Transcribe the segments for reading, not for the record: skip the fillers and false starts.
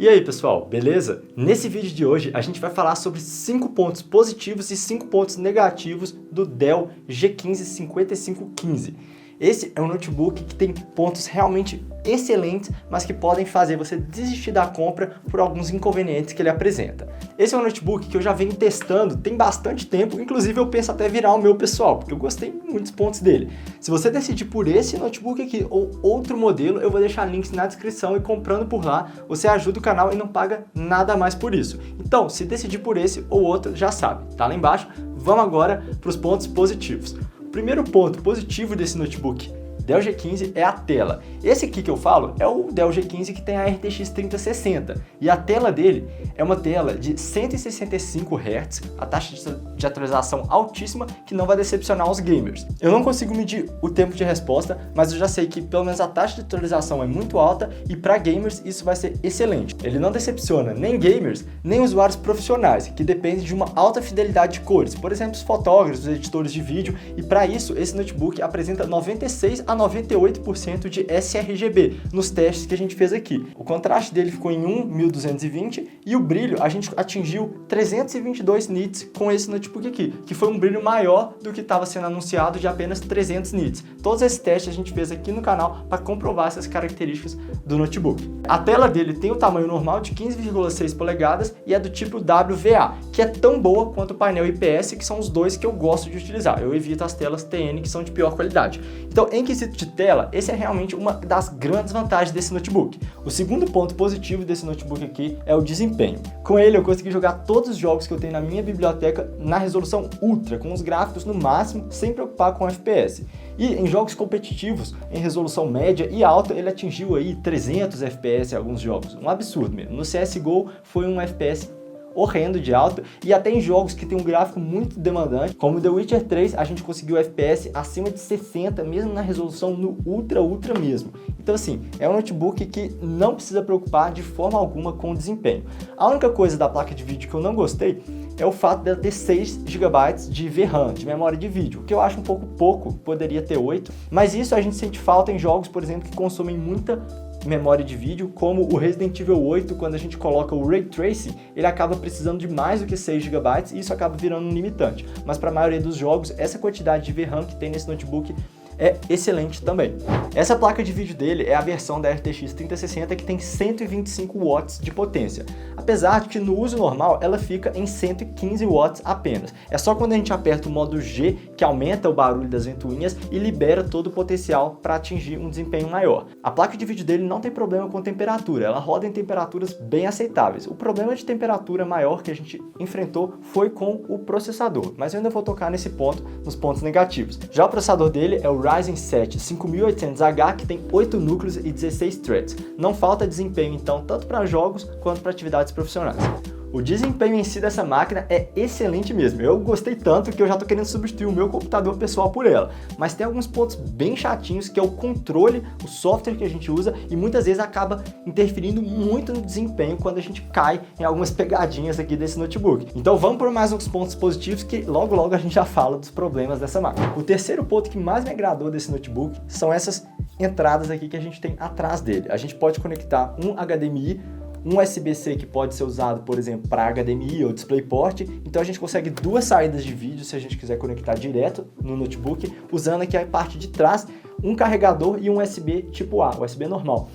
E aí pessoal, beleza? Nesse vídeo de hoje a gente vai falar sobre 5 pontos positivos e 5 pontos negativos do Dell G15 5515. Esse é um notebook que tem pontos realmente excelentes, mas que podem fazer você desistir da compra por alguns inconvenientes que ele apresenta. Esse é um notebook que eu já venho testando tem bastante tempo, inclusive eu penso até virar o meu pessoal, porque eu gostei muito dos pontos dele. Se você decidir por esse notebook aqui ou outro modelo, eu vou deixar links na descrição e comprando por lá, você ajuda o canal e não paga nada mais por isso. Então, se decidir por esse ou outro, já sabe, tá lá embaixo. Vamos agora para os pontos positivos. O primeiro ponto positivo desse notebook Dell G15 é a tela. Esse aqui que eu falo é o Dell G15 que tem a RTX 3060 e a tela dele é uma tela de 165 Hz, a taxa de atualização altíssima que não vai decepcionar os gamers. Eu não consigo medir o tempo de resposta, mas eu já sei que pelo menos a taxa de atualização é muito alta e para gamers isso vai ser excelente. Ele não decepciona nem gamers, nem usuários profissionais, que dependem de uma alta fidelidade de cores, por exemplo, os fotógrafos, os editores de vídeo, e para isso esse notebook apresenta 96 a 98% de sRGB nos testes que a gente fez aqui. O contraste dele ficou em 1220 e o brilho a gente atingiu 322 nits com esse notebook aqui, que foi um brilho maior do que estava sendo anunciado de apenas 300 nits. Todos esses testes a gente fez aqui no canal para comprovar essas características do notebook. A tela dele tem o tamanho normal de 15,6 polegadas e é do tipo WVA, que é tão boa quanto o painel IPS, que são os dois que eu gosto de utilizar. Eu evito as telas TN, que são de pior qualidade. Então, em quesito de tela, esse é realmente uma das grandes vantagens desse notebook. O segundo ponto positivo desse notebook aqui é o desempenho. Com ele eu consegui jogar todos os jogos que eu tenho na minha biblioteca na resolução Ultra, com os gráficos no máximo, sem preocupar com FPS. E em jogos competitivos, em resolução média e alta, ele atingiu aí 300 FPS em alguns jogos, um absurdo mesmo. No CSGO foi um FPS horrendo de alto, e até em jogos que tem um gráfico muito demandante, como The Witcher 3, a gente conseguiu FPS acima de 60, mesmo na resolução no ultra mesmo. Então assim, é um notebook que não precisa preocupar de forma alguma com o desempenho. A única coisa da placa de vídeo que eu não gostei é o fato dela ter 6 GB de VRAM, de memória de vídeo, que eu acho um pouco, poderia ter 8, mas isso a gente sente falta em jogos, por exemplo, que consomem muita memória de vídeo, como o Resident Evil 8, quando a gente coloca o Ray Tracing, ele acaba precisando de mais do que 6 GB e isso acaba virando um limitante. Mas para a maioria dos jogos, essa quantidade de VRAM que tem nesse notebook é excelente também. Essa placa de vídeo dele é a versão da RTX 3060 que tem 125 watts de potência, apesar de que no uso normal ela fica em 115 watts apenas. É só quando a gente aperta o modo G que aumenta o barulho das ventoinhas e libera todo o potencial para atingir um desempenho maior. A placa de vídeo dele não tem problema com temperatura, ela roda em temperaturas bem aceitáveis. O problema de temperatura maior que a gente enfrentou foi com o processador, mas eu ainda vou tocar nesse ponto, nos pontos negativos. Já o processador dele é o Ryzen 7 5800H, que tem 8 núcleos e 16 threads. Não falta desempenho então, tanto para jogos quanto para atividades profissionais. O desempenho em si dessa máquina é excelente mesmo. Eu gostei tanto que eu já estou querendo substituir o meu computador pessoal por ela. Mas tem alguns pontos bem chatinhos, que é o controle, o software que a gente usa, e muitas vezes acaba interferindo muito no desempenho quando a gente cai em algumas pegadinhas aqui desse notebook. Então vamos por mais uns pontos positivos que logo a gente já fala dos problemas dessa máquina. O terceiro ponto que mais me agradou desse notebook são essas entradas aqui que a gente tem atrás dele. A gente pode conectar um HDMI, um USB-C que pode ser usado, por exemplo, para HDMI ou DisplayPort. Então a gente consegue duas saídas de vídeo se a gente quiser conectar direto no notebook, usando aqui a parte de trás um carregador e um USB tipo A, USB normal.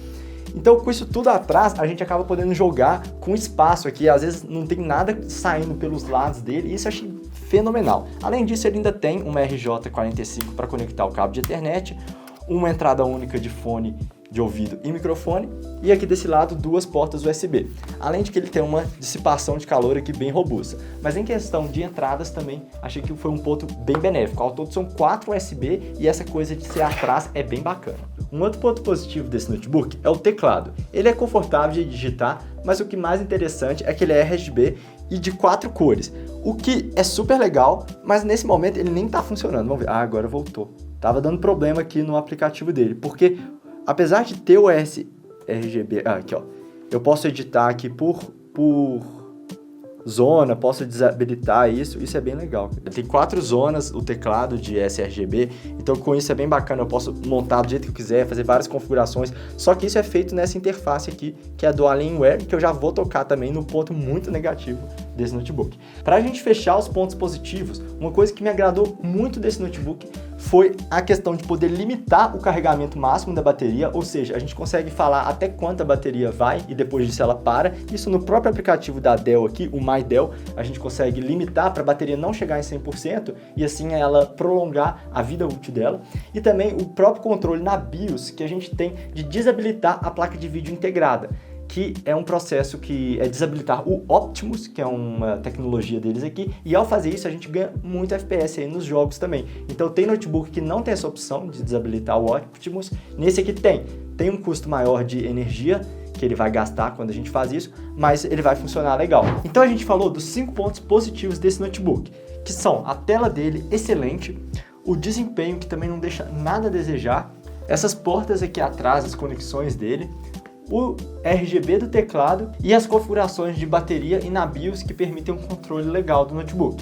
Então com isso tudo atrás, a gente acaba podendo jogar com espaço aqui, às vezes não tem nada saindo pelos lados dele, e isso eu achei fenomenal. Além disso, ele ainda tem uma RJ45 para conectar o cabo de Ethernet, uma entrada única de fone de ouvido e microfone, e aqui desse lado duas portas USB, além de que ele tem uma dissipação de calor aqui bem robusta. Mas em questão de entradas também, achei que foi um ponto bem benéfico. Ao todo são 4 USB e essa coisa de ser atrás é bem bacana. Um outro ponto positivo desse notebook é o teclado. Ele é confortável de digitar, mas o que mais interessante é que ele é RGB e de 4 cores, o que é super legal, mas nesse momento ele nem está funcionando. Vamos ver, agora voltou. Tava dando problema aqui no aplicativo dele, porque apesar de ter o RGB, aqui ó, eu posso editar aqui por zona, posso desabilitar isso é bem legal. Tem 4 zonas o teclado de sRGB, então com isso é bem bacana, eu posso montar do jeito que eu quiser, fazer várias configurações, só que isso é feito nessa interface aqui, que é do Alienware, que eu já vou tocar também no ponto muito negativo desse notebook. Para a gente fechar os pontos positivos, uma coisa que me agradou muito desse notebook foi a questão de poder limitar o carregamento máximo da bateria, ou seja, a gente consegue falar até quanta bateria vai e depois disso ela para. Isso no próprio aplicativo da Dell aqui, o My Dell, a gente consegue limitar para a bateria não chegar em 100% e assim ela prolongar a vida útil dela. E também o próprio controle na BIOS que a gente tem de desabilitar a placa de vídeo integrada, que é um processo que é desabilitar o Optimus, que é uma tecnologia deles aqui, e ao fazer isso a gente ganha muito FPS aí nos jogos também. Então tem notebook que não tem essa opção de desabilitar o Optimus, nesse aqui tem um custo maior de energia que ele vai gastar quando a gente faz isso, mas ele vai funcionar legal. Então a gente falou dos 5 pontos positivos desse notebook, que são a tela dele excelente, o desempenho que também não deixa nada a desejar, essas portas aqui atrás, as conexões dele, o RGB do teclado e as configurações de bateria e na BIOS que permitem um controle legal do notebook.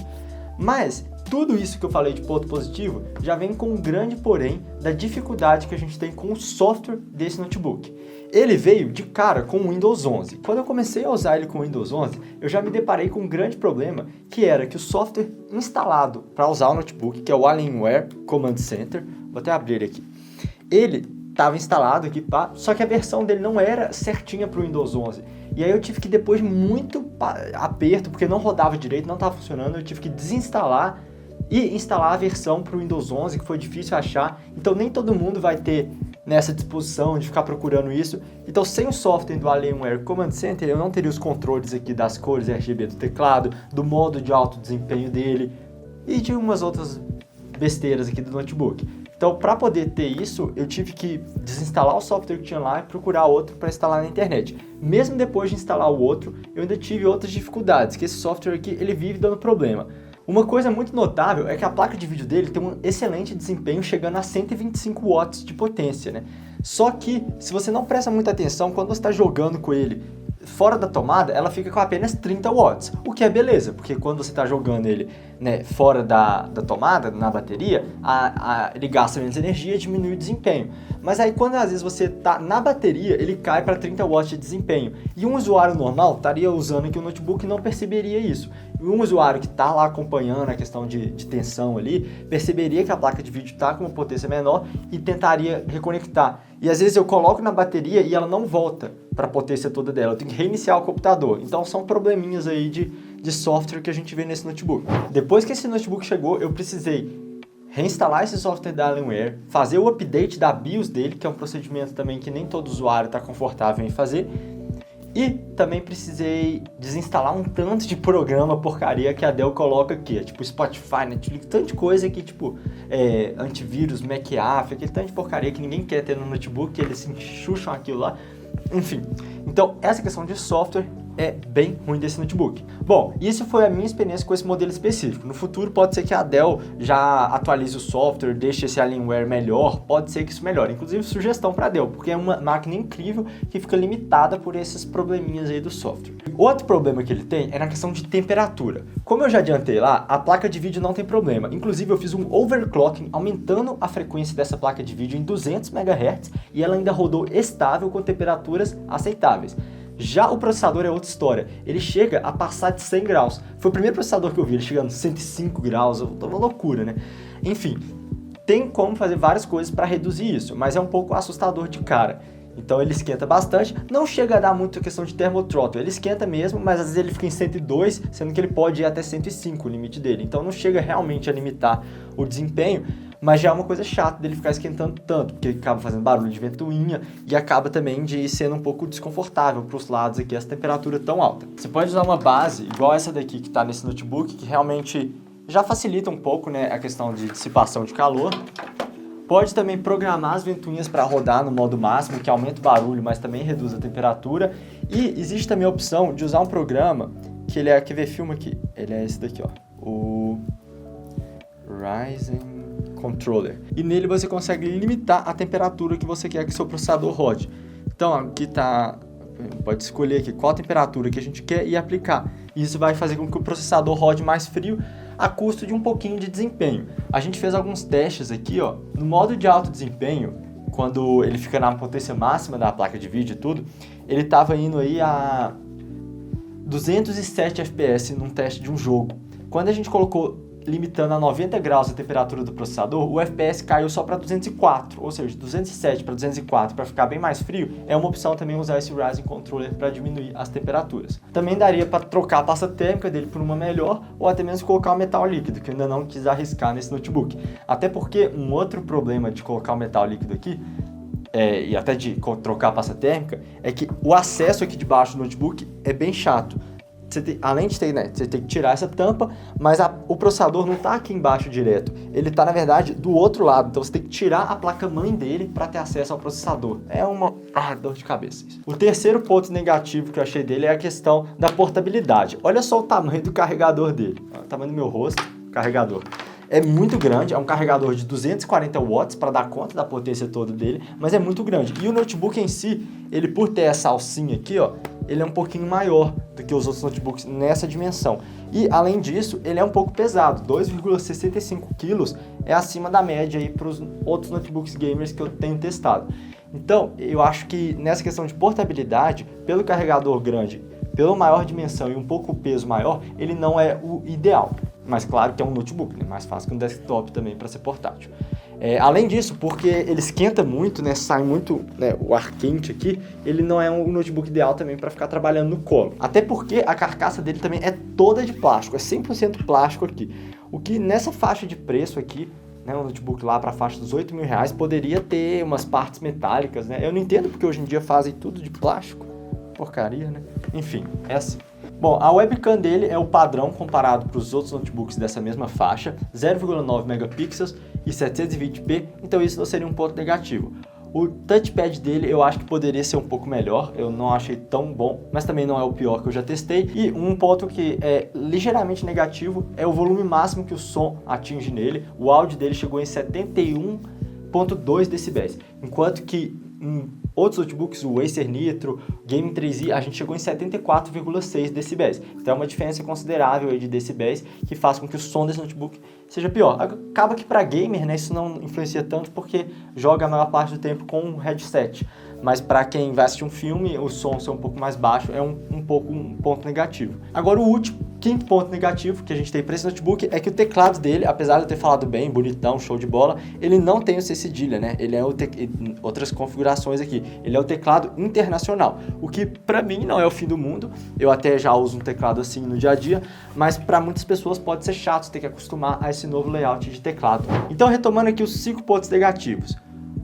Mas tudo isso que eu falei de ponto positivo já vem com um grande porém da dificuldade que a gente tem com o software desse notebook. Ele veio de cara com o Windows 11. Quando eu comecei a usar ele com o Windows 11, eu já me deparei com um grande problema, que era que o software instalado para usar o notebook, que é o Alienware Command Center, vou até abrir ele aqui, ele estava instalado aqui, só que a versão dele não era certinha para o Windows 11. E aí eu tive que, depois de muito aperto, porque não rodava direito, não estava funcionando, eu tive que desinstalar e instalar a versão para o Windows 11, que foi difícil achar. Então nem todo mundo vai ter nessa disposição de ficar procurando isso. Então sem o software do Alienware Command Center, eu não teria os controles aqui das cores RGB do teclado, do modo de alto desempenho dele e de umas outras besteiras aqui do notebook. Então, para poder ter isso, eu tive que desinstalar o software que tinha lá e procurar outro para instalar na internet. Mesmo depois de instalar o outro, eu ainda tive outras dificuldades, que esse software aqui, ele vive dando problema. Uma coisa muito notável é que a placa de vídeo dele tem um excelente desempenho, chegando a 125 watts de potência, né? Só que, se você não presta muita atenção, quando você está jogando com ele fora da tomada, ela fica com apenas 30 watts, o que é beleza, porque quando você está jogando ele, né, fora da tomada, na bateria, ele gasta menos energia e diminui o desempenho. Mas aí quando às vezes você está na bateria, ele cai para 30 watts de desempenho. E um usuário normal estaria usando aqui o notebook e não perceberia isso. E um usuário que está lá acompanhando a questão de tensão ali, perceberia que a placa de vídeo está com uma potência menor e tentaria reconectar. E às vezes eu coloco na bateria e ela não volta para a potência toda dela, eu tenho que reiniciar o computador. Então são probleminhas aí de software que a gente vê nesse notebook. Depois que esse notebook chegou, eu precisei reinstalar esse software da Alienware, fazer o update da BIOS dele, que é um procedimento também que nem todo usuário está confortável em fazer, e também precisei desinstalar um tanto de programa porcaria que a Dell coloca aqui, tipo Spotify, Netflix, tanto de coisa que tipo antivírus, McAfee, aquele tanto de porcaria que ninguém quer ter no notebook, que eles se enxuxam aquilo lá. Enfim, então essa questão de software é bem ruim desse notebook. Bom, isso foi a minha experiência com esse modelo específico. No futuro pode ser que a Dell já atualize o software, deixe esse Alienware melhor, pode ser que isso melhore. Inclusive sugestão para a Dell, porque é uma máquina incrível que fica limitada por esses probleminhas aí do software. Outro problema que ele tem é na questão de temperatura. Como eu já adiantei lá, a placa de vídeo não tem problema. Inclusive eu fiz um overclocking aumentando a frequência dessa placa de vídeo em 200 MHz e ela ainda rodou estável com temperaturas aceitáveis. Já o processador é outra história, ele chega a passar de 100 graus. Foi o primeiro processador que eu vi, ele chegando a 105 graus, uma loucura, né? Enfim, tem como fazer várias coisas para reduzir isso, mas é um pouco assustador de cara. Então ele esquenta bastante, não chega a dar muito questão de thermothrottle, ele esquenta mesmo, mas às vezes ele fica em 102, sendo que ele pode ir até 105 o limite dele. Então não chega realmente a limitar o desempenho, mas já é uma coisa chata dele ficar esquentando tanto, porque ele acaba fazendo barulho de ventoinha e acaba também de sendo um pouco desconfortável para os lados aqui, essa temperatura tão alta. Você pode usar uma base igual essa daqui que está nesse notebook, que realmente já facilita um pouco, né, a questão de dissipação de calor. Pode também programar as ventoinhas para rodar no modo máximo, que aumenta o barulho, mas também reduz a temperatura. E existe também a opção de usar um programa, que ele é, quer ver, filma aqui, ele é esse daqui, ó, o Ryzen Controller. E nele você consegue limitar a temperatura que você quer que seu processador rode. Então aqui tá, pode escolher aqui qual a temperatura que a gente quer e aplicar. Isso vai fazer com que o processador rode mais frio a custo de um pouquinho de desempenho. A gente fez alguns testes aqui, ó, no modo de alto desempenho, quando ele fica na potência máxima da placa de vídeo e tudo, ele estava indo aí a 207 FPS num teste de um jogo. Quando a gente colocou limitando a 90 graus a temperatura do processador, o FPS caiu só para 204, ou seja, 207 para 204 para ficar bem mais frio. É uma opção também usar esse Ryzen Controller para diminuir as temperaturas. Também daria para trocar a pasta térmica dele por uma melhor, ou até mesmo colocar o metal líquido, que eu ainda não quis arriscar nesse notebook. Até porque um outro problema de colocar o metal líquido aqui, e até de trocar a pasta térmica, é que o acesso aqui debaixo do notebook é bem chato. Além de ter, você tem que tirar essa tampa, mas o processador não está aqui embaixo direto. Ele está, na verdade, do outro lado. Então você tem que tirar a placa-mãe dele para ter acesso ao processador. É uma dor de cabeça isso. O terceiro ponto negativo que eu achei dele é a questão da portabilidade. Olha só o tamanho do carregador dele. O tamanho do meu rosto, carregador. É muito grande, é um carregador de 240 watts para dar conta da potência toda dele, mas é muito grande. E o notebook em si, ele por ter essa alcinha aqui, ó, ele é um pouquinho maior do que os outros notebooks nessa dimensão. E, além disso, ele é um pouco pesado, 2,65 kg é acima da média aí para os outros notebooks gamers que eu tenho testado. Então, eu acho que nessa questão de portabilidade, pelo carregador grande, pela maior dimensão e um pouco o peso maior, ele não é o ideal. Mas claro que é um notebook, né? Mais fácil que um desktop também para ser portátil. Além disso, porque ele esquenta muito, né? Sai muito, né, o ar quente aqui, ele não é um notebook ideal também para ficar trabalhando no colo. Até porque a carcaça dele também é toda de plástico, é 100% plástico aqui. O que nessa faixa de preço aqui, né, um notebook lá para a faixa dos R$8.000, poderia ter umas partes metálicas, né? Eu não entendo porque hoje em dia fazem tudo de plástico. Porcaria, né? Enfim, é assim. Bom, a webcam dele é o padrão comparado para os outros notebooks dessa mesma faixa, 0,9 megapixels e 720p, então isso não seria um ponto negativo. O touchpad dele eu acho que poderia ser um pouco melhor, eu não achei tão bom, mas também não é o pior que eu já testei. E um ponto que é ligeiramente negativo é o volume máximo que o som atinge nele. O áudio dele chegou em 71,2 decibéis, enquanto que em outros notebooks, o Acer Nitro, Gaming 3i, a gente chegou em 74,6 decibéis. Então é uma diferença considerável aí de decibéis que faz com que o som desse notebook seja pior. Acaba que para gamer, né, isso não influencia tanto porque joga a maior parte do tempo com um headset. Mas para quem vai assistir um filme, o som ser um pouco mais baixo é um ponto negativo. Agora o quinto ponto negativo que a gente tem para esse notebook é que o teclado dele, apesar de eu ter falado bem, bonitão, show de bola, ele não tem o C cedilha, né? Ele é outras configurações aqui. Ele é o teclado internacional, o que para mim não é o fim do mundo. Eu até já uso um teclado assim no dia a dia, mas para muitas pessoas pode ser chato ter que acostumar a esse novo layout de teclado. Então, retomando aqui os 5 pontos negativos.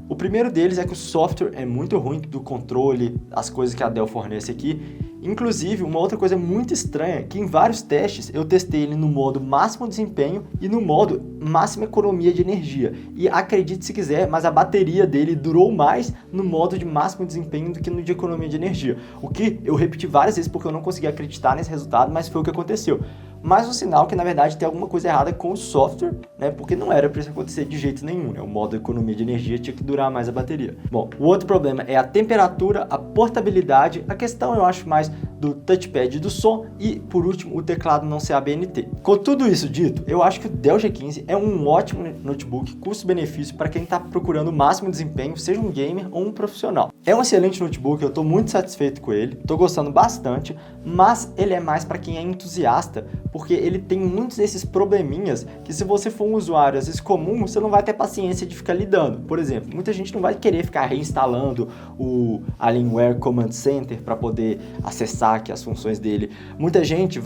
O primeiro deles é que o software é muito ruim do controle, as coisas que a Dell fornece aqui. Inclusive, uma outra coisa muito estranha é que em vários testes eu testei ele no modo máximo desempenho e no modo máxima economia de energia. E acredite se quiser, mas a bateria dele durou mais no modo de máximo desempenho do que no de economia de energia. O que eu repeti várias vezes porque eu não conseguia acreditar nesse resultado, mas foi o que aconteceu. Mais um sinal que, na verdade, tem alguma coisa errada com o software, né? Porque não era para isso acontecer de jeito nenhum, né? O modo economia de energia tinha que durar mais a bateria. Bom, o outro problema é a temperatura, a portabilidade, a questão eu acho mais do touchpad e do som e, por último, o teclado não ser ABNT. Com tudo isso dito, eu acho que o Dell G15 é um ótimo notebook custo-benefício para quem está procurando o máximo desempenho, seja um gamer ou um profissional. É um excelente notebook, eu estou muito satisfeito com ele, estou gostando bastante, mas ele é mais para quem é entusiasta, porque ele tem muitos desses probleminhas que, se você for um usuário às vezes comum, você não vai ter paciência de ficar lidando. Por exemplo, muita gente não vai querer ficar reinstalando o Alienware Command Center para poder acessar aqui as funções dele. Muita gente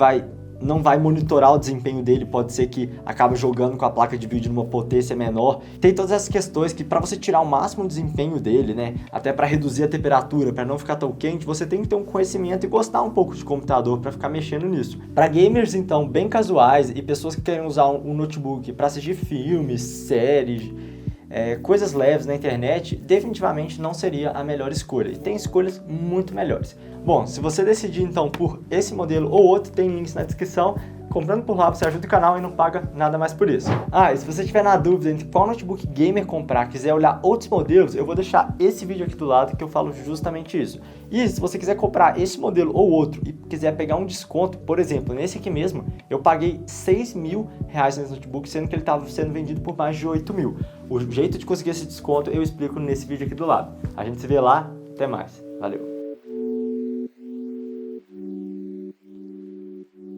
não vai monitorar o desempenho dele, pode ser que acabe jogando com a placa de vídeo numa potência menor. Tem todas essas questões que, para você tirar o máximo desempenho dele, né, até para reduzir a temperatura, para não ficar tão quente, você tem que ter um conhecimento e gostar um pouco de computador para ficar mexendo nisso. Para gamers, então, bem casuais e pessoas que querem usar um notebook para assistir filmes, séries, coisas leves na internet, definitivamente não seria a melhor escolha. E tem escolhas muito melhores. Bom, se você decidir então por esse modelo ou outro, tem links na descrição. comprando por lá você ajuda o canal e não paga nada mais por isso. E se você tiver na dúvida entre qual notebook gamer comprar, quiser olhar outros modelos, eu vou deixar esse vídeo aqui do lado que eu falo justamente isso. E se você quiser comprar esse modelo ou outro e quiser pegar um desconto, por exemplo, nesse aqui mesmo, eu paguei R$6.000 nesse notebook, sendo que ele estava sendo vendido por mais de 8.000. O jeito de conseguir esse desconto eu explico nesse vídeo aqui do lado. A gente se vê lá, até mais. Valeu!